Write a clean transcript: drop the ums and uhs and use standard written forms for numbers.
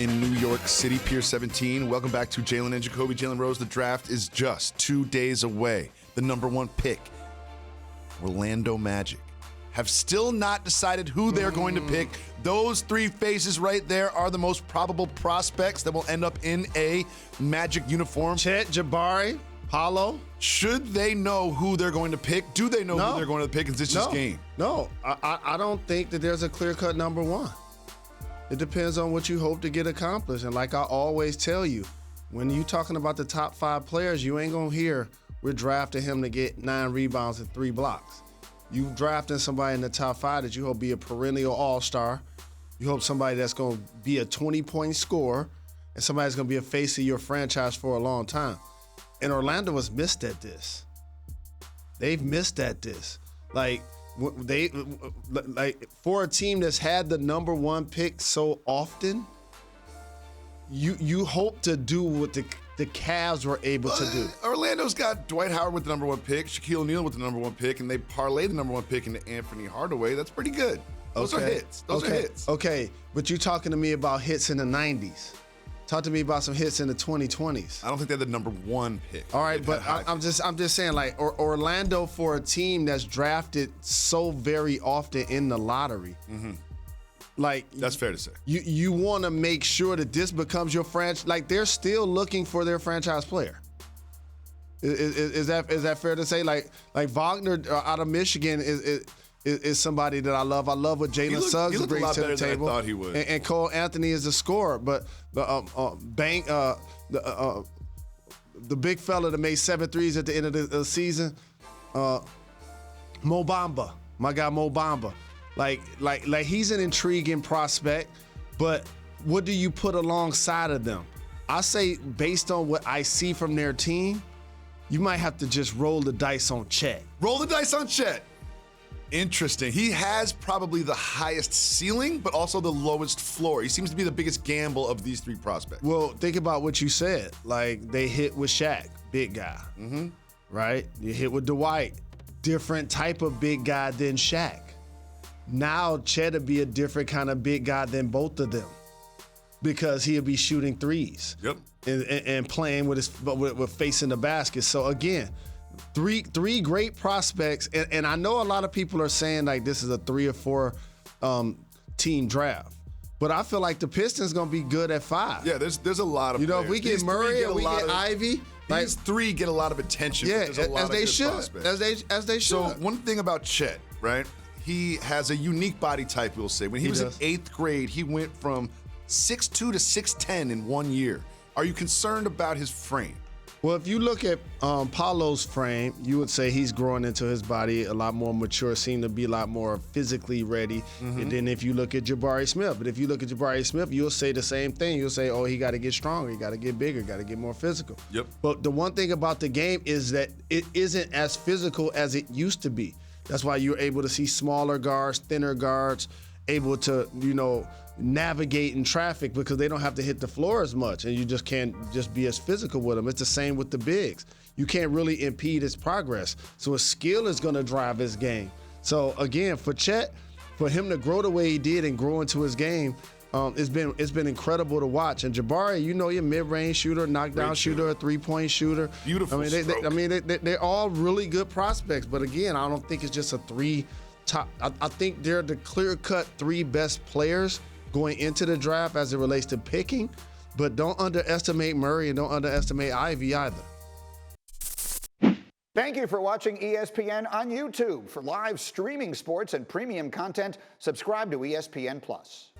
in New York City, Pier 17. Welcome back to Jalen and Jacoby. Jalen Rose, the draft is just 2 days away. The number one pick, Orlando Magic, have still not decided who they're going to pick. Those three faces right there are the most probable prospects that will end up in a Magic uniform. Chet, Jabari, Paolo. Should they know who they're going to pick? Do they know who they're going to pick? Is this just game? No, I don't think that there's a clear-cut number one. It depends on what you hope to get accomplished. And like I always tell you, when you're talking about the top 5 players, you ain't going to hear we're drafting him to get 9 rebounds and 3 blocks. You drafting somebody in the top 5 that you hope be a perennial all-star. You hope somebody that's going to be a 20-point scorer and somebody that's going to be a face of your franchise for a long time. And Orlando has missed at this. They've missed at this. Like for a team that's had the number one pick so often, you hope to do what the Cavs were able to do. Orlando's got Dwight Howard with the number one pick, Shaquille O'Neal with the number one pick, and they parlayed the number one pick into Anthony Hardaway. That's pretty good. Those are hits. Those are hits. Okay, but you're talking to me about hits in the 90s. Talk to me about some hits in the 2020s. I don't think they're the number one pick. All right, but I'm just saying, like, Orlando, for a team that's drafted so very often in the lottery, like, that's fair to say. You want to make sure that this becomes your franchise. Like, they're still looking for their franchise player. Is that fair to say? Like Wagner out of Michigan is somebody that I love. I love what Jalen Suggs brings to the table. I thought he would. And Cole Anthony is a scorer, but the big fella that made 7 threes at the end of the season, Mo Bamba, my guy Mo Bamba, like he's an intriguing prospect, but what do you put alongside of them? I say based on what I see from their team, you might have to just roll the dice on Chet. Roll the dice on Chet. Interesting. He has probably the highest ceiling, but also the lowest floor. He seems to be the biggest gamble of these 3 prospects. Well, think about what you said. Like, they hit with Shaq, big guy, right? You hit with Dwight, different type of big guy than Shaq. Now, Chet would be a different kind of big guy than both of them because he'll be shooting threes. Yep. And playing with facing the basket. So, again, three great prospects, and I know a lot of people are saying like this is a 3 or 4 team draft, but I feel like the Pistons gonna be good at 5. Yeah, there's a lot of if we get Murray and we get Ivy, these 3 get a lot of attention. Yeah, there's a lot as they should, prospects. as they should. So one thing about Chet, right? He has a unique body type. We'll say when he was in 8th grade, he went from 6'2" to 6'10" in 1 year. Are you concerned about his frame? Well, if you look at Paolo's frame, you would say he's growing into his body a lot more mature, seem to be a lot more physically ready. And then if you look at Jabari Smith, you'll say the same thing. You'll say, oh, he got to get stronger, he got to get bigger, got to get more physical. Yep. But the one thing about the game is that it isn't as physical as it used to be. That's why you're able to see smaller guards, thinner guards, able to, navigate in traffic because they don't have to hit the floor as much, and you just can't just be as physical with them. It's the same with the bigs. You can't really impede his progress. So his skill is going to drive his game. So again, for Chet, for him to grow the way he did and grow into his game, it's been incredible to watch. And Jabari, you're a mid-range shooter, knockdown shooter, a 3-point shooter. Beautiful stroke. They're all really good prospects. But again, I don't think it's just a 3 top. I think they're the clear-cut 3 best players going into the draft as it relates to picking, but don't underestimate Murray and don't underestimate Ivy either. Thank you for watching ESPN on YouTube. For live streaming sports and premium content, subscribe to ESPN+.